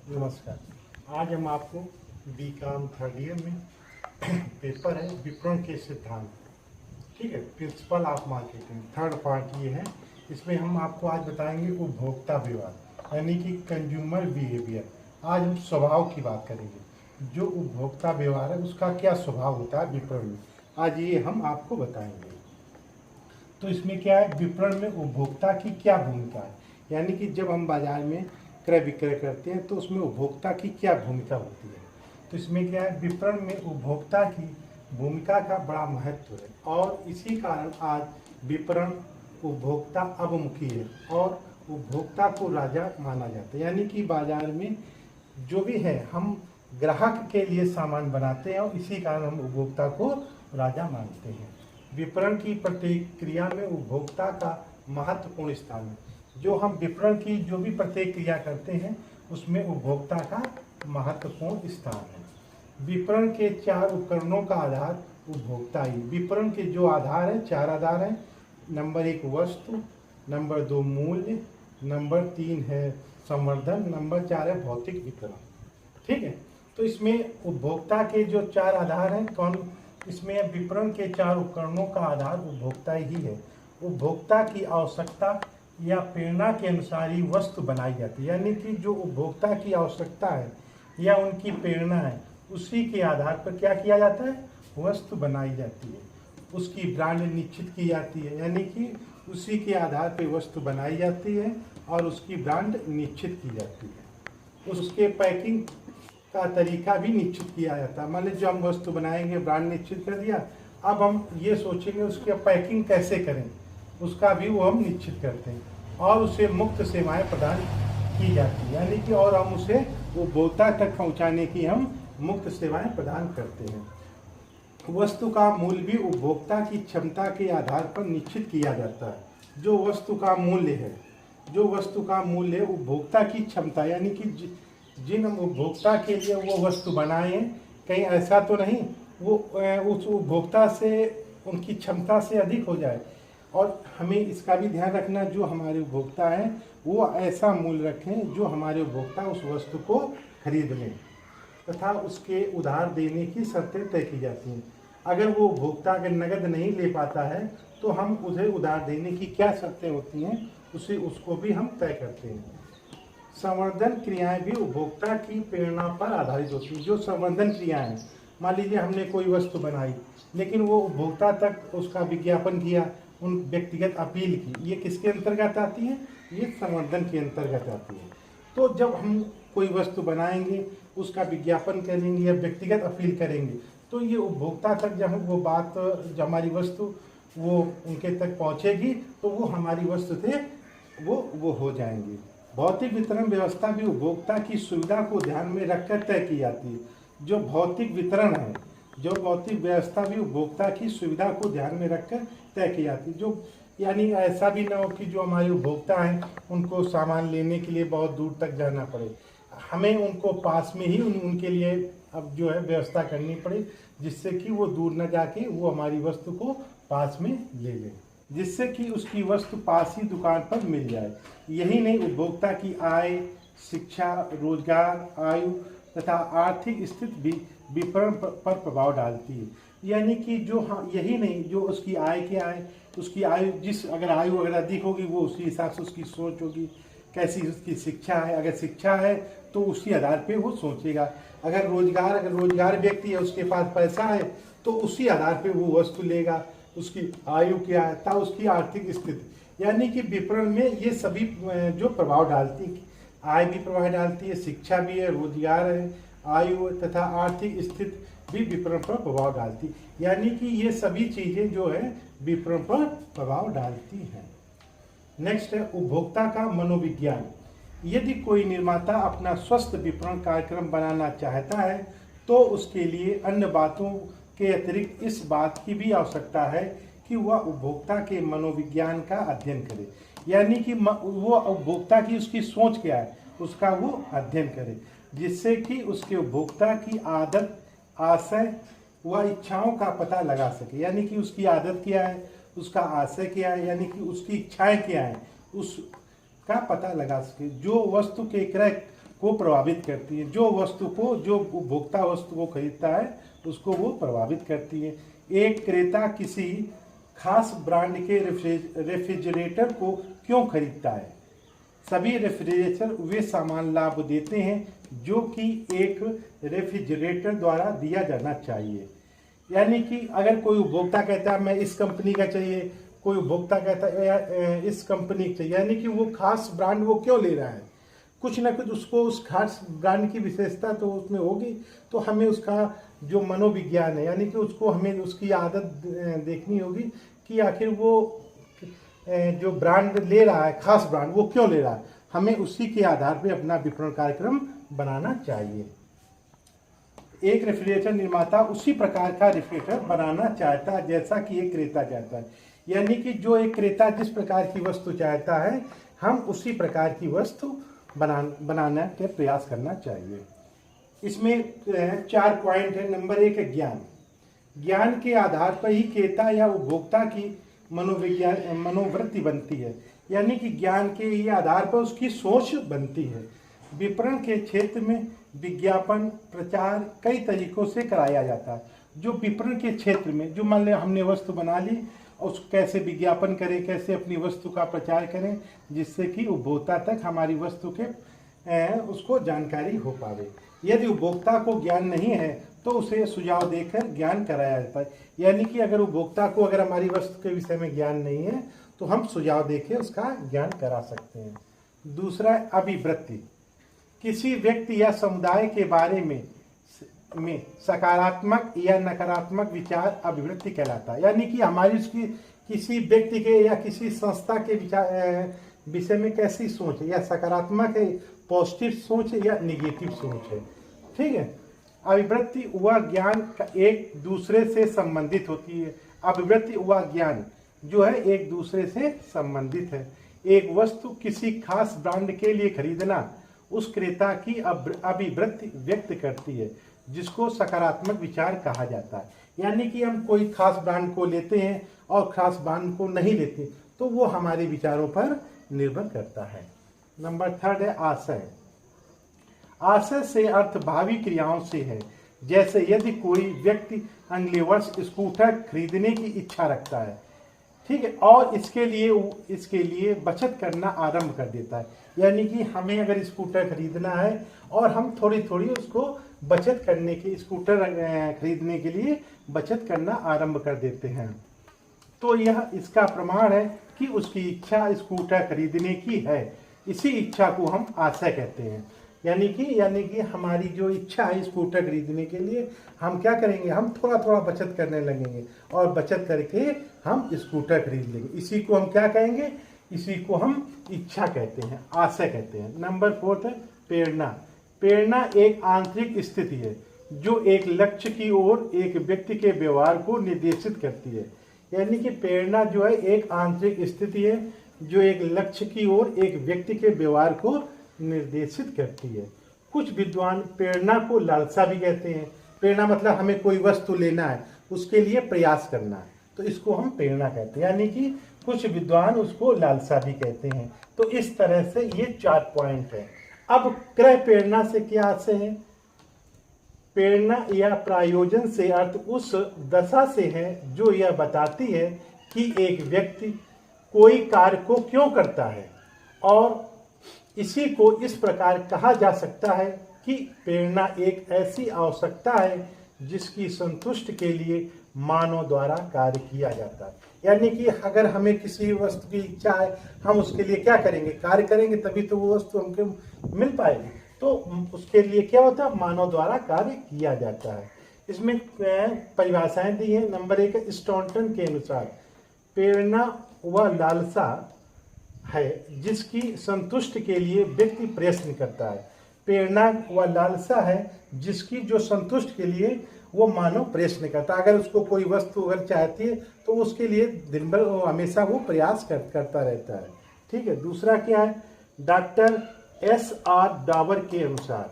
नमस्कार। आज हम आपको बीकॉम थर्ड ईयर में पेपर है विपणन के सिद्धांत, ठीक है, principle of marketing, third part ये है। इसमें हम आपको आज बताएंगे उपभोक्ता व्यवहार यानी कि कंज्यूमर बिहेवियर। आज हम स्वभाव की बात करेंगे, जो उपभोक्ता व्यवहार है उसका क्या स्वभाव होता है विपणन में, आज ये हम आपको बताएंगे। तो इसमें क्या है, विपणन में उपभोक्ता की क्या भूमिका है, यानी कि जब हम बाजार में क्रय विक्रय करते हैं तो उसमें उपभोक्ता की क्या भूमिका होती है। तो इसमें क्या है, विपणन में उपभोक्ता की भूमिका का बड़ा महत्व है और इसी कारण आज विपणन उपभोक्ता अवमुखी है और उपभोक्ता को राजा माना जाता है। यानी कि बाजार में जो भी है हम ग्राहक के लिए सामान बनाते हैं और इसी कारण हम उपभोक्ता को राजा मानते हैं। विपणन की प्रतिक्रिया में उपभोक्ता का महत्वपूर्ण स्थान है। जो हम विपणन की जो भी प्रतिक्रिया करते हैं उसमें उपभोक्ता का महत्वपूर्ण स्थान है। विपणन के 4 उपकरणों का आधार उपभोक्ता ही। विपणन के जो आधार है 4 आधार हैं। नंबर 1 वस्तु, नंबर 2 मूल्य, नंबर 3 है संवर्धन, नंबर 4 है भौतिक वितरण। ठीक है, तो इसमें उपभोक्ता के जो 4 आधार हैं कौन, इसमें विपणन के 4 उपकरणों का आधार उपभोक्ता ही है। उपभोक्ता की आवश्यकता या प्रेरणा के अनुसार ही वस्तु बनाई जाती है। यानी कि जो उपभोक्ता की आवश्यकता है या उनकी प्रेरणा है उसी के आधार पर क्या किया जाता है, वस्तु बनाई जाती है। उसकी ब्रांड निश्चित की जाती है, यानी कि उसी के आधार पर वस्तु बनाई जाती है और उसकी ब्रांड निश्चित की जाती है। उसके पैकिंग का तरीका भी निश्चित किया जाता है। मान लीजिए जो हम वस्तु बनाएंगे, ब्रांड निश्चित कर दिया, अब हम ये सोचेंगे उसकी पैकिंग कैसे करें, उसका भी वो हम निश्चित करते हैं और उसे मुफ्त सेवाएं प्रदान की जाती है। यानी कि और हम उसे उपभोक्ता तक पहुंचाने की हम मुफ्त सेवाएं प्रदान करते हैं। वस्तु का मूल्य भी उपभोक्ता की क्षमता के आधार पर निश्चित किया जाता है। जो वस्तु का मूल्य है, जो वस्तु का मूल्य है उपभोक्ता की क्षमता, यानी कि जिन उपभोक्ता के लिए वो वस्तु बनाए हैं कहीं ऐसा तो नहीं वो उस उपभोक्ता से उनकी क्षमता से अधिक हो जाए। और हमें इसका भी ध्यान रखना जो हमारे उपभोक्ता हैं वो ऐसा मूल्य रखें जो हमारे उपभोक्ता उस वस्तु को खरीद लें तथा उसके उधार देने की शर्तें तय की जाती हैं। अगर वो उपभोक्ता अगर नगद नहीं ले पाता है तो हम उसे उधार देने की क्या शर्तें होती हैं उसको भी हम तय करते हैं। संवर्धन क्रियाएं भी उपभोक्ता की प्रेरणा पर आधारित होती हैं। जो संवर्धन क्रियाएं हैं, मान लीजिए हमने कोई वस्तु बनाई लेकिन वो उपभोक्ता तक उसका विज्ञापन किया, उन व्यक्तिगत अपील की, ये किसके अंतर्गत आती है, ये संवर्धन के अंतर्गत आती है। तो जब हम कोई वस्तु बनाएंगे उसका विज्ञापन करेंगे या व्यक्तिगत अपील करेंगे तो ये उपभोक्ता तक जब वो बात, जब हमारी वस्तु वो उनके तक पहुंचेगी तो वो हमारी वस्तु से वो हो जाएंगे। भौतिक वितरण व्यवस्था भी उपभोक्ता की सुविधा को ध्यान में रखकर तय की जाती है। जो भौतिक वितरण है, जो भौतिक व्यवस्था भी उपभोक्ता की सुविधा को ध्यान में रखकर तय की जाती है। जो यानी ऐसा भी ना हो कि जो हमारे उपभोक्ता हैं उनको सामान लेने के लिए बहुत दूर तक जाना पड़े, हमें उनको पास में ही उनके लिए अब जो है व्यवस्था करनी पड़े जिससे कि वो दूर न जाके वो हमारी वस्तु को पास में ले लें, जिससे कि उसकी वस्तु पास ही दुकान पर मिल जाए। यही नहीं, उपभोक्ता की आय, शिक्षा, रोजगार, आयु तथा आर्थिक स्थिति भी विपणन पर प्रभाव डालती है। यानी कि जो यही नहीं, जो उसकी आय क्या है, उसकी आयु अगर आयु अगर अधिक होगी वो उसी हिसाब से उसकी सोच होगी। कैसी उसकी शिक्षा है, अगर शिक्षा है तो उसी आधार पे वो सोचेगा। अगर रोजगार व्यक्ति है, उसके पास पैसा है तो उसी आधार पे वो वस्तु लेगा। उसकी आयु क्या है था, उसकी आर्थिक स्थिति, यानी कि विपणन में ये सभी जो प्रभाव डालती है, आय भी प्रभाव डालती है, शिक्षा भी है, रोजगार है, आयु तथा आर्थिक स्थिति भी विपणन पर प्रभाव डालती है। यानी कि ये सभी चीजें जो है विपणन पर प्रभाव डालती हैं। नेक्स्ट है उपभोक्ता का मनोविज्ञान। यदि कोई निर्माता अपना स्वस्थ विपणन कार्यक्रम बनाना चाहता है तो उसके लिए अन्य बातों के अतिरिक्त इस बात की भी आवश्यकता है कि वह उपभोक्ता के मनोविज्ञान का अध्ययन करे। यानी कि वो उपभोक्ता की उसकी सोच क्या है उसका वो अध्ययन करे, जिससे कि उसके उपभोक्ता की आदत, आशय व इच्छाओं का पता लगा सके। यानी कि उसकी आदत क्या है, उसका आशय क्या है, यानी कि उसकी इच्छाएं क्या है, उसका पता लगा सके। जो वस्तु के क्रय को प्रभावित करती है। जो उपभोक्ता वस्तु को खरीदता है उसको वो प्रभावित करती है। एक क्रेता किसी खास ब्रांड के रेफ्रिजरेटर को क्यों खरीदता है? सभी रेफ्रिजरेटर वे सामान लाभ देते हैं जो कि एक रेफ्रिजरेटर द्वारा दिया जाना चाहिए। यानी कि अगर कोई उपभोक्ता कहता है मैं इस कंपनी का चाहिए, कोई उपभोक्ता कहता है इस कंपनी का चाहिए, यानी कि वो खास ब्रांड वो क्यों ले रहा है, कुछ ना कुछ उसको उस खास ब्रांड की विशेषता तो उसमें होगी। तो हमें उसका जो मनोविज्ञान है, यानी कि उसको हमें उसकी आदत देखनी होगी कि आखिर वो जो ब्रांड ले रहा है, खास ब्रांड, वो क्यों ले रहा है। हमें उसी के आधार पर अपना विपणन कार्यक्रम बनाना चाहिए। एक रेफ्रिजरेटर निर्माता उसी प्रकार का रेफ्रिजरेटर बनाना चाहता है जैसा कि एक क्रेता चाहता है। यानी कि जो एक क्रेता जिस प्रकार की वस्तु चाहता है, हम उसी प्रकार की वस्तु बनाने के प्रयास करना चाहिए। इसमें 4 पॉइंट है। नंबर 1 है ज्ञान। ज्ञान के आधार पर ही क्रेता या उपभोक्ता की मनोवृत्ति बनती है। यानी कि ज्ञान के ही आधार पर उसकी सोच बनती है। विपणन के क्षेत्र में विज्ञापन प्रचार कई तरीकों से कराया जाता है। जो विपणन के क्षेत्र में जो मान लिया हमने वस्तु बना ली, उसको कैसे विज्ञापन करें, कैसे अपनी वस्तु का प्रचार करें जिससे कि उपभोक्ता तक हमारी वस्तु के उसको जानकारी हो पावे। यदि उपभोक्ता को ज्ञान नहीं है तो उसे सुझाव देकर ज्ञान कराया जाता है। यानी कि अगर उपभोक्ता को अगर हमारी वस्तु के विषय में ज्ञान नहीं है तो हम सुझाव देकर उसका ज्ञान करा सकते हैं। दूसरा, अभिवृत्ति। किसी व्यक्ति या समुदाय के बारे में सकारात्मक या नकारात्मक विचार अभिवृत्ति कहलाता है। यानी कि हमारी उसकी किसी व्यक्ति के या किसी संस्था के विषय में कैसी सोच है, या सकारात्मक है, पॉजिटिव सोच है या निगेटिव सोच है। ठीक है। अभिवृत्ति वह ज्ञान का एक दूसरे से संबंधित होती है। अभिवृत्ति वह ज्ञान जो है एक दूसरे से संबंधित है। एक वस्तु किसी खास ब्रांड के लिए खरीदना उस क्रेता की अभिवृत्ति व्यक्त करती है जिसको सकारात्मक विचार कहा जाता है। यानी कि हम कोई खास ब्रांड को लेते हैं और खास ब्रांड को नहीं लेते, तो वो हमारे विचारों पर निर्भर करता है। नंबर 3 है आशय। आशय से अर्थ भावी क्रियाओं से है। जैसे यदि कोई व्यक्ति अगले वर्ष स्कूटर खरीदने की इच्छा रखता है, ठीक है, और इसके लिए बचत करना आरंभ कर देता है। यानी कि हमें अगर स्कूटर खरीदना है और हम थोड़ी थोड़ी उसको बचत करने की, स्कूटर खरीदने के लिए बचत करना आरंभ कर देते हैं, तो यह इसका प्रमाण है कि उसकी इच्छा स्कूटर खरीदने की है। इसी इच्छा को हम आशय कहते हैं। यानी कि हमारी जो इच्छा है स्कूटर खरीदने के लिए, हम क्या करेंगे, हम थोड़ा थोड़ा बचत करने लगेंगे और बचत करके हम स्कूटर खरीद लेंगे। इसी को हम क्या कहेंगे, इसी को हम इच्छा कहते हैं, आशय कहते हैं। नंबर 4 है प्रेरणा। प्रेरणा एक आंतरिक स्थिति है जो एक लक्ष्य की ओर एक व्यक्ति के व्यवहार को निर्देशित करती है। यानी कि प्रेरणा जो है एक आंतरिक स्थिति है जो एक लक्ष्य की ओर एक व्यक्ति के व्यवहार को निर्देशित करती है। कुछ विद्वान प्रेरणा को लालसा भी कहते हैं। प्रेरणा मतलब हमें कोई वस्तु लेना है, उसके लिए प्रयास करना है, तो इसको हम प्रेरणा कहते हैं। यानी कि कुछ विद्वान उसको लालसा भी कहते हैं। तो इस तरह से ये 4 पॉइंट है। अब क्रय प्रेरणा से क्या अर्थ है? प्रेरणा या प्रायोजन से अर्थ उस दशा से है जो यह बताती है कि एक व्यक्ति कोई कार्य को क्यों करता है, और इसी को इस प्रकार कहा जा सकता है कि प्रेरणा एक ऐसी आवश्यकता है जिसकी संतुष्टि के लिए मानव द्वारा कार्य किया जाता है। यानी कि अगर हमें किसी वस्तु की इच्छा है, हम उसके लिए क्या करेंगे, कार्य करेंगे, तभी तो वो वस्तु हमको मिल पाएगी। तो उसके लिए क्या होता है, मानव द्वारा कार्य किया जाता है। इसमें परिभाषाएं दी है। नंबर 1 स्टॉन्टन के अनुसार प्रेरणा वह लालसा है जिसकी संतुष्टि के लिए व्यक्ति प्रयत्न करता है। प्रेरणा वह लालसा है जिसकी जो संतुष्ट के लिए वो मानव प्रयत्न करता है। अगर उसको कोई वस्तु अगर चाहती है तो उसके लिए दिन भर हमेशा वो प्रयास करता रहता है। ठीक है। दूसरा क्या है, डॉक्टर S.R. डाबर के अनुसार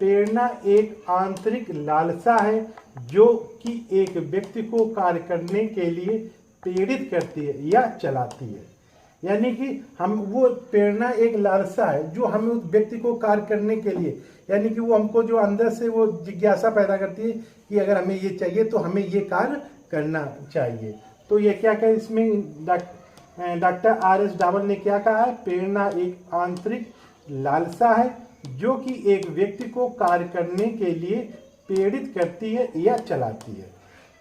प्रेरणा एक आंतरिक लालसा है जो कि एक व्यक्ति को कार्य करने के लिए प्रेरित करती है या चलाती है। यानी कि हम वो प्रेरणा एक लालसा है जो हमें उस व्यक्ति को कार्य करने के लिए, यानी कि वो हमको जो अंदर से वो जिज्ञासा पैदा करती है कि अगर हमें ये चाहिए तो हमें ये कार्य करना चाहिए। तो ये क्या कहे इसमें डॉक्टर R.S. डाबल ने क्या कहा है, प्रेरणा एक आंतरिक लालसा है जो कि एक व्यक्ति को कार्य करने के लिए प्रेरित करती है या चलाती है।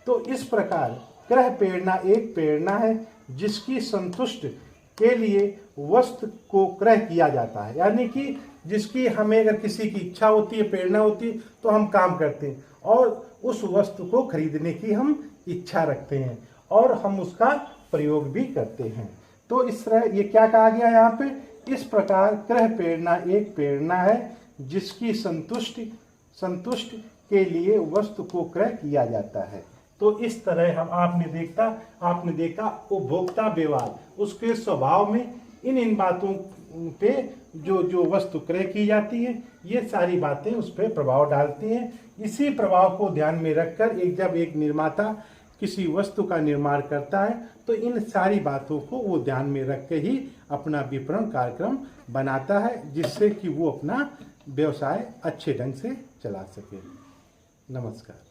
तो इस प्रकार क्रय प्रेरणा एक प्रेरणा है जिसकी संतुष्ट के लिए वस्तु को क्रय किया जाता है, यानी कि जिसकी हमें अगर किसी की इच्छा होती है, प्रेरणा होती है, तो हम काम करते हैं और उस वस्तु को खरीदने की हम इच्छा रखते हैं और हम उसका प्रयोग भी करते हैं। तो इस तरह ये क्या कहा गया यहाँ पे, इस प्रकार क्रय प्रेरणा एक प्रेरणा है जिसकी संतुष्ट के लिए वस्तु को क्रय किया जाता है। तो इस तरह हम आपने देखा उपभोक्ता व्यवहार, उसके स्वभाव में इन बातों पे जो वस्तु क्रय की जाती है, ये सारी बातें उस पर प्रभाव डालती हैं। इसी प्रभाव को ध्यान में रखकर जब एक निर्माता किसी वस्तु का निर्माण करता है तो इन सारी बातों को वो ध्यान में रख के ही अपना विपणन कार्यक्रम बनाता है, जिससे कि वो अपना व्यवसाय अच्छे ढंग से चला सके। नमस्कार।